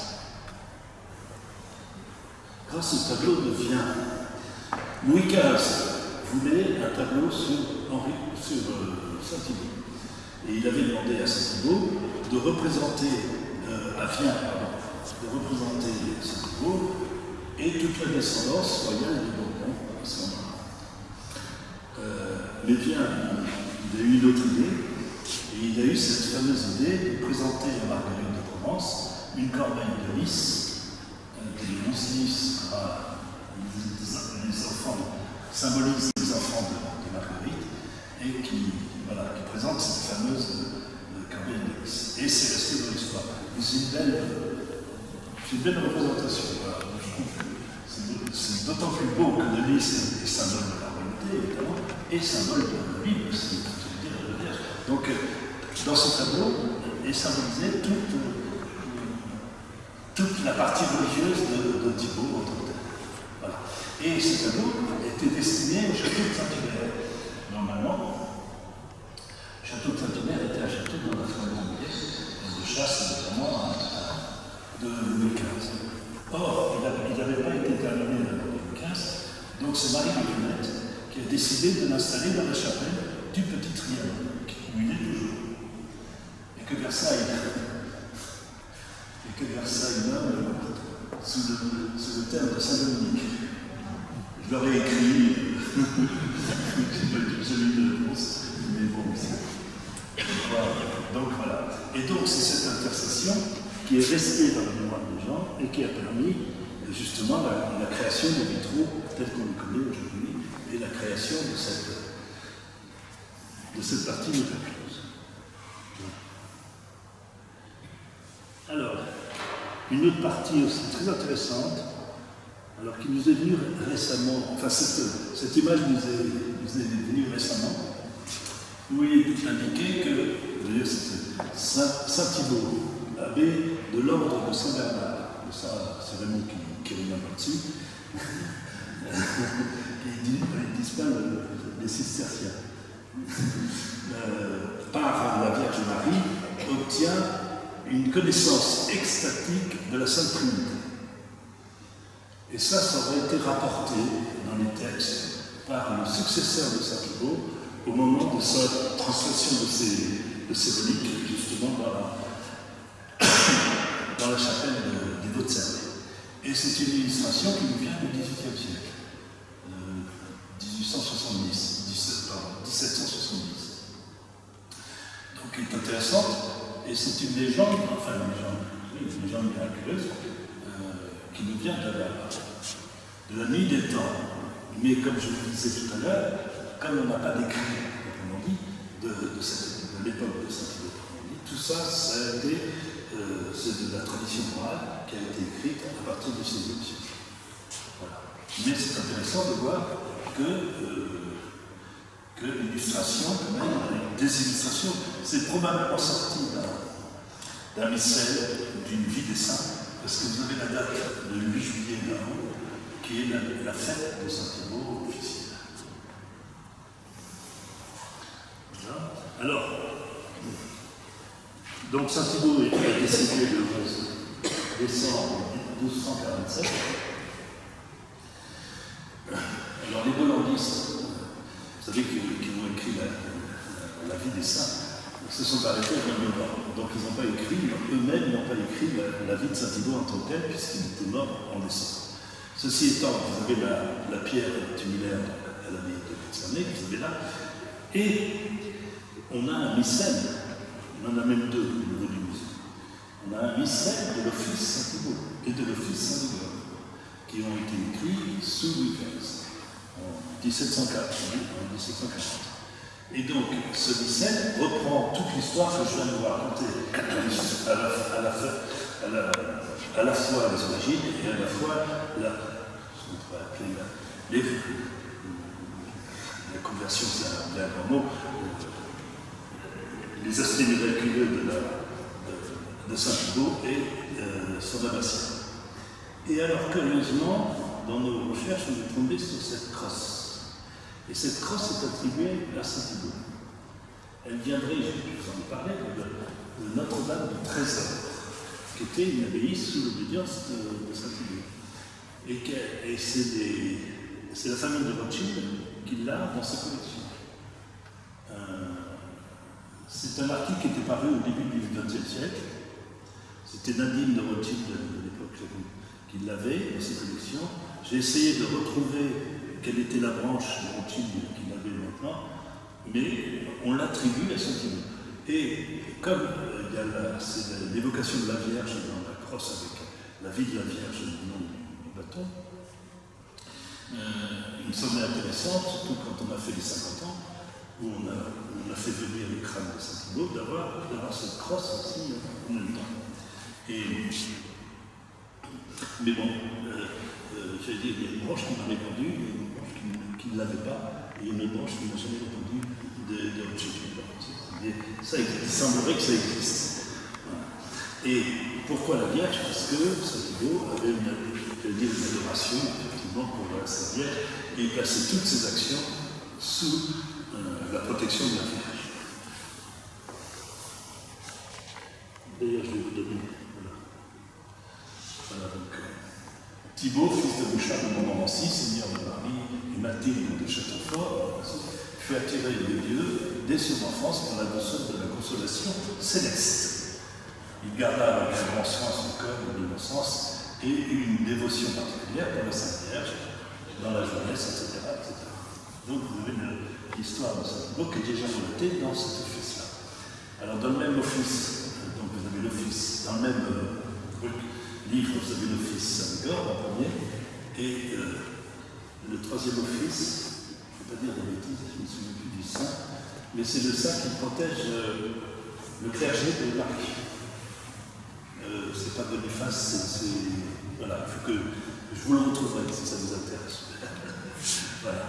au tableau de Vien. Louis XV voulait un tableau sur Saint-Thibaut. Et il avait demandé à Saint-Thibaut de représenter, à Vien, de représenter Saint-Thibaut et toute la descendance royale de Bourbon à ce moment-là. Mais Vien, il a eu une autre idée, et il a eu cette fameuse idée de présenter à Marguerite de Provence une corbeille de lys, que les 11 lys, les enfants, symbolisent les enfants de Marguerite, et qui présente cette fameuse corbeille de lys. Et c'est resté dans l'histoire. C'est une belle représentation. Voilà. C'est d'autant plus beau que le lys est symbole de la royauté, évidemment, et symbole de la Bible aussi, donc, dans ce tableau est symbolisée toute la partie religieuse de Thibaut en tant que tel. Voilà. Et ce tableau était destiné au château de Saint-Hubert. Normalement, le château de Saint-Hubert était un château dans la Flandre de chasse, notamment de Louis XV. Or, il n'avait pas été terminé dans Louis XV, donc c'est Marie-Antoinette qui a décidé de l'installer dans la chapelle du Petit Trianon, où il est toujours. Et que Versailles nomme sous le terme de Saint-Dominique. Je leur ai écrit, j'ai mis de réponse, mais bon, voilà. Donc voilà. Et donc c'est cette intercession qui est restée dans la mémoire des gens et qui a permis justement la création des vitraux tels qu'on les connaît aujourd'hui et la création de cette partie miraculeuse. Alors, une autre partie aussi très intéressante, alors qui nous est venue récemment, enfin cette image nous est venue récemment, où il est indiqué que, d'ailleurs c'était Saint-Thibaut, abbé de l'ordre de Saint-Bernard, ça c'est Raymond qui revient là-dessus, qui disent pas les cisterciens. Par la Vierge Marie, obtient une connaissance extatique de la Sainte Trinité. Et ça aurait été rapporté dans les textes par le successeur de Saint-Thibaut au moment de sa translation de ces reliques, justement dans la chapelle des Vaux-de-Cernay. Et c'est une illustration qui nous vient du XVIIIe siècle, 1770. Donc elle est intéressante, et c'est une légende, enfin une légende miraculeuse, qui nous vient de la nuit des temps. Mais comme je vous le disais tout à l'heure, comme on n'a pas d'écrit, proprement dit, de l'époque de Saint-Thibaut, tout ça, ça a été c'est de la tradition orale qui a été écrite à partir du XVIe siècle. Voilà. Mais c'est intéressant de voir que l'illustration, quand même, des illustrations, c'est probablement sorti d'un missel, d'une vie des saints, parce que vous avez la date de 8 juillet d'avant, qui est la fête de Saint-Thibaut officielle. Voilà. Alors, donc Saint-Thibaut est décédé le 11 décembre 1247. Alors les bollandistes, vous savez, qui ont écrit la vie des saints, se sont arrêtés à 29 ans. Donc ils n'ont pas écrit, eux-mêmes n'ont pas écrit la vie de Saint-Thibaut en tant que tel, puisqu'il était mort en décembre. Ceci étant, vous avez la pierre tumulaire à l'abbaye de Vaux-de-Cernay, que vous avez là, et on a un missel, on en a même deux au niveau du musée. On a un missel de l'office Saint-Thibaut et de l'office Saint-Ligoire, qui ont été écrits sous Louis XV, en 1740. Et donc, ce missel reprend toute l'histoire que je viens de vous raconter, à la fois les origines et à la fois la conversion, c'est bien un grand mot, les aspects miraculeux de Saint-Thibaut et son abbatiat. Et alors, curieusement, dans nos recherches, on est tombé sur cette crosse. Et cette crosse est attribuée à Saint-Thibaut. Elle viendrait, je vous en ai parlé, de Notre-Dame du Trésor, qui était une abbaye sous l'obédience de Saint-Thibaut. Et c'est la famille de Rothschild qui l'a dans sa collection. C'est un article qui était paru au début du XXe siècle. C'était Nadine de Rothschild de l'époque qui l'avait dans sa collection. J'ai essayé de retrouver quelle était la branche de Rothschild qu'il avait maintenant, mais on l'attribue à Saint-Thibaut. Et comme il y a l'évocation de la Vierge dans la crosse avec la vie de la Vierge du nom du bâton, il me semblait intéressant, surtout quand on a fait les 50 ans, où on a fait venir le crâne de Saint-Thibaut, d'avoir cette crosse aussi en même temps. Mais bon, j'allais dire, il y a une branche qui m'a répondu, il y a une branche qui ne l'avait pas, et une branche qui ne m'a jamais répondu de Rothschild. Il semblerait que ça existe. Voilà. Et pourquoi la Vierge? Parce que Saint-Thibaut avait une adoration, effectivement, pour cette Vierge, et il plaçait toutes ses actions sous la protection de la Vierge. D'ailleurs, je vais vous donner. Voilà donc. Thibaut, fils de Bouchard de Montmorency, seigneur de Marly et Mathilde de Châteaufort, fut attiré de Dieu dès son enfance par la douceur de la consolation céleste. Il garda avec un grand soin son cœur de l'innocence et une dévotion particulière pour la Sainte Vierge, dans la jeunesse, etc. Donc vous avez l'histoire de Saint-Thibaut qui est déjà relatée dans cet office-là. Alors dans le même office, donc vous avez l'office, dans le même livre, vous avez l'office Saint-Gor en premier, et le troisième office, je ne vais pas dire de bêtises, je ne me souviens plus du saint, mais c'est le saint qui protège le clergé de Marie. C'est pas Boniface, voilà, il faut que je vous le retrouverai si ça vous intéresse. Voilà.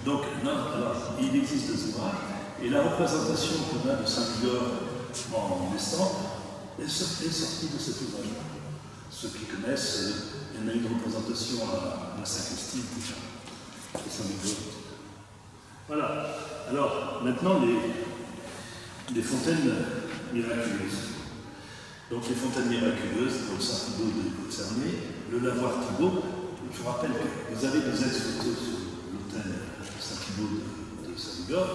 Donc, alors, il existe deux ouvrages, et la représentation qu'on a de Saint-Gor en estampe est sortie de cet ouvrage-là. Ceux qui connaissent, il y en a une représentation à la sacristie de Saint-Gor. Voilà. Alors, maintenant, les fontaines miraculeuses. Donc, les fontaines miraculeuses, donc Saint-Thibaut de Cernay, le lavoir Thibaut. Je vous rappelle que vous avez des ex-photos sur l'autel Saint-Thibaut de Saint-Gor,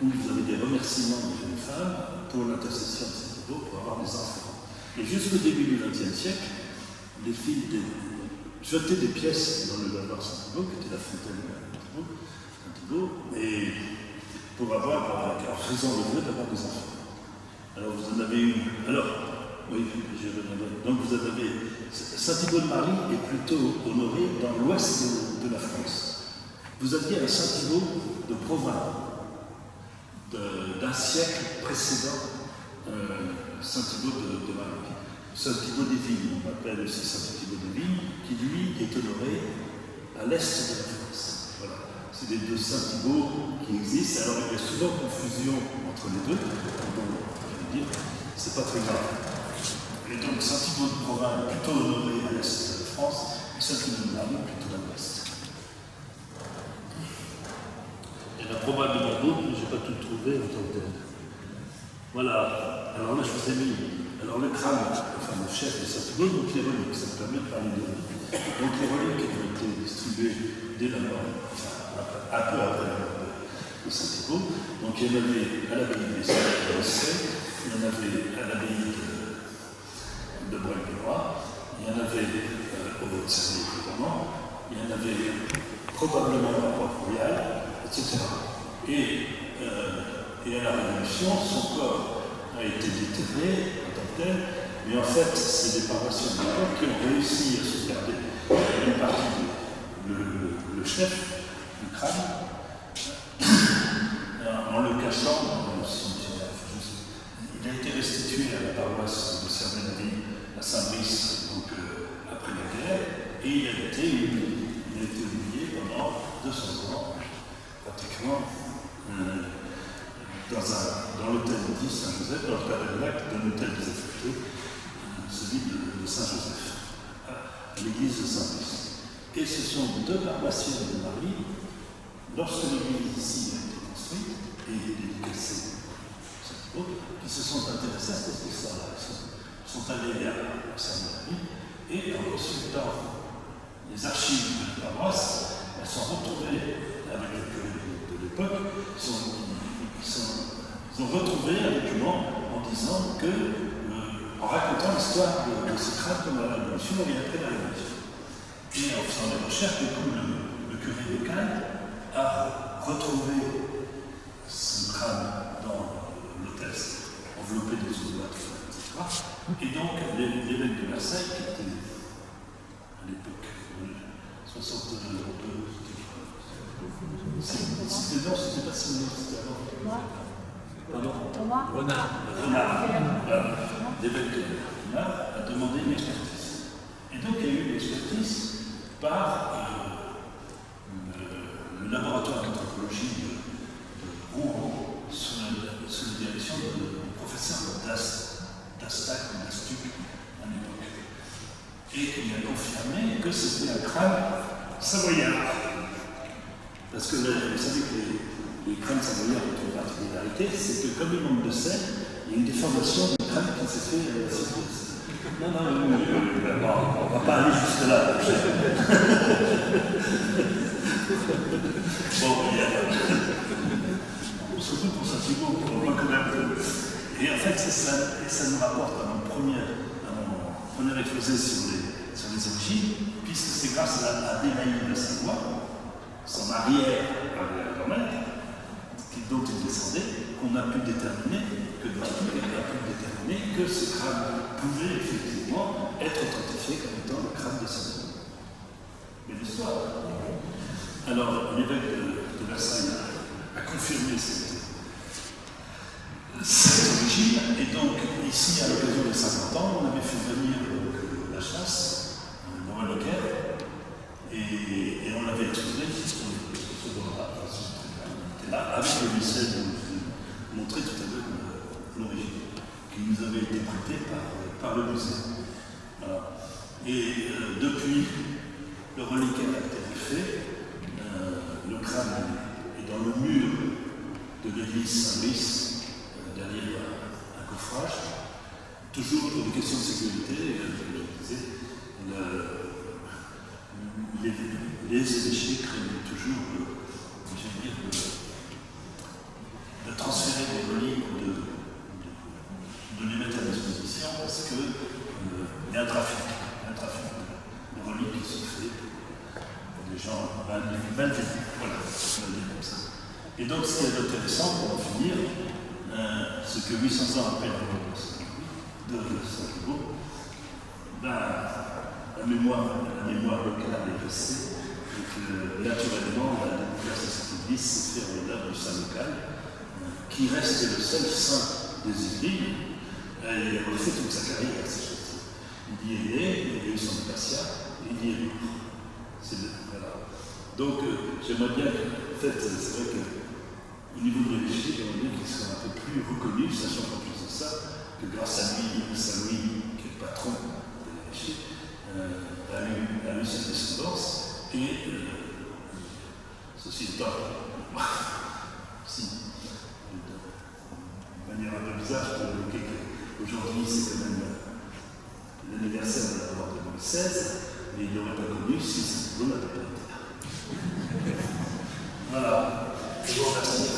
où vous avez des remerciements des jeunes femmes pour l'intercession de Saint-Thibaut pour avoir des enfants. Et jusqu'au début du XXe siècle, les filles jetaient des pièces dans le lavoir Saint-Thibaut, qui était la fontaine Saint-Thibaut, et pour avoir, en faisant le vœu d'avoir des enfants. Alors vous en avez une. Alors, oui, je reviendrai. Donc vous en avez. Saint-Thibaut de Marly est plutôt honoré dans l'ouest de la France. Vous aviez un Saint-Thibaut de Provins d'un siècle précédent Saint-Thibaut de Marly. Saint-Thibaut des Vignes, on appelle aussi Saint-Thibaut des Vignes, qui lui est honoré à l'est de la France. Voilà. C'est les deux Saint-Thibaut qui existent. Alors il y a souvent confusion entre les deux. Donc, je veux dire, c'est pas très grave. Et donc Saint-Thibaut de Provins est plutôt honoré à l'est de la France, et Saint-Thibaut de Marly plutôt à l'ouest. Il y en a probablement d'autres, mais je n'ai pas tout trouvé en tant que tel. Voilà. Alors là, je vous ai mis le crâne, enfin le chef de Saint-Thibaut, donc les reliques, ça me permet de parler de reliques. Donc les reliques ont été distribuées dès la mort, enfin un peu après la mort de Saint-Thibaut. Donc il y en avait à l'abbaye des Saints, il y en avait à l'abbaye de Bois-le-Roi, il y en avait au Haut-de-Cernay évidemment, il y en avait probablement à Port-Royal, etc. Et à la Révolution, son corps a été déterré en tant que tel, mais en fait, c'est des paroissiens de l'époque qui ont réussi à se garder une partie le chef du crâne en le cachant dans le cimetière. Il a été restitué à la paroisse de Cernay-la-Ville à Saint-Brice après la guerre, et il a été oublié pendant 200 ans, pratiquement. Dans l'hôtel de Saint-Joseph, dans le tabernacle d'un hôtel désaffecté, celui de Saint-Joseph, à l'église de Saint-Brice. Et ce sont deux paroissiens de Marly, lorsque l'église ici a été construite et dédicacée, qui se sont intéressés à cette histoire-là. Ils sont allés à Saint-Denis et en consultant les archives de la paroisse, elles sont retrouvées avec le curé de l'époque, ils ont retrouvé un document en disant que, en racontant l'histoire de ce crâne comme la Révolution et après la Révolution. Et en faisant des recherches, du coup, le curé local a retrouvé ce crâne dans l'hôtel enveloppé de boîtes, etc. Et donc, l'évêque de Marseille, qui était à l'époque 62, c'était pas si c'était avant. Pardon Renard. L'évêque de Renard a demandé une expertise. Et donc, il y a eu une expertise par le laboratoire d'anthropologie de Rouen sous la direction du professeur d'Astac ou d'Astuc à l'époque. Et il a confirmé que c'était un crâne savoyard. Parce que vous savez que les crânes savoyards ont une particularité, c'est que comme le monde le sait, il y a une déformation du crâne qui s'est fait Non, on ne va pas aller jusque-là. Bon, surtout pour Saint-Thibault, on voit quand même. Et en fait, ça nous rapporte à mon premier exposé sur les origines, puisque c'est grâce à Adélaïde de Savoie, son arrière-grand-mère, dont il descendait, qu'on a pu déterminer que ce crâne pouvait effectivement être authentifié comme étant le crâne de Saint-Denis. Mais l'histoire. Alors, l'évêque de Versailles a confirmé cette origine, et donc, ici, à l'occasion des 50 ans, on avait fait venir la chasse, Laurent Lequer, et on l'avait exposé sur là, avec le lycée dont je vous montrais tout à l'heure l'origine, qui nous avait été prêtée par le musée. Voilà. Et depuis, le reliquaire a été refait, le crâne est dans le mur de l'église Saint-Louis, derrière un coffrage, toujours pour des questions de sécurité, je disais, les évêchés craignent toujours, je veux dire, de transférer des reliques ou de les mettre à disposition parce qu'il y a un trafic de reliques qui sont faits pour des gens mal vus. Voilà, on va dire comme ça. Et donc, ce qui est intéressant pour en finir, ce que 800 ans après de Saint-Thibault, la mémoire locale est restée et que naturellement, la découverte de cette église s'est fait en l'œuvre du saint local, qui reste le seul saint des Yvelines. Il a refait toute sa carrière, ces choses. Il y est né, il a eu son abbatiat, et il y est mort. Voilà. Donc, j'aimerais bien en fait, c'est vrai qu'au niveau de l'évêché, j'aimerais bien qu'il soit un peu plus reconnu, sachant qu'en plus de ça, que grâce à lui, Saint-Louis, qui est le patron de l'évêché, a eu cette descendance, et ceci étant, si, de manière un peu bizarre, je peux évoquer qu'aujourd'hui, c'est quand même l'anniversaire de la mort de Louis XVI, mais il n'aurait pas connu si Saint-Thibault n'avait pas été là. Voilà, je vous remercie.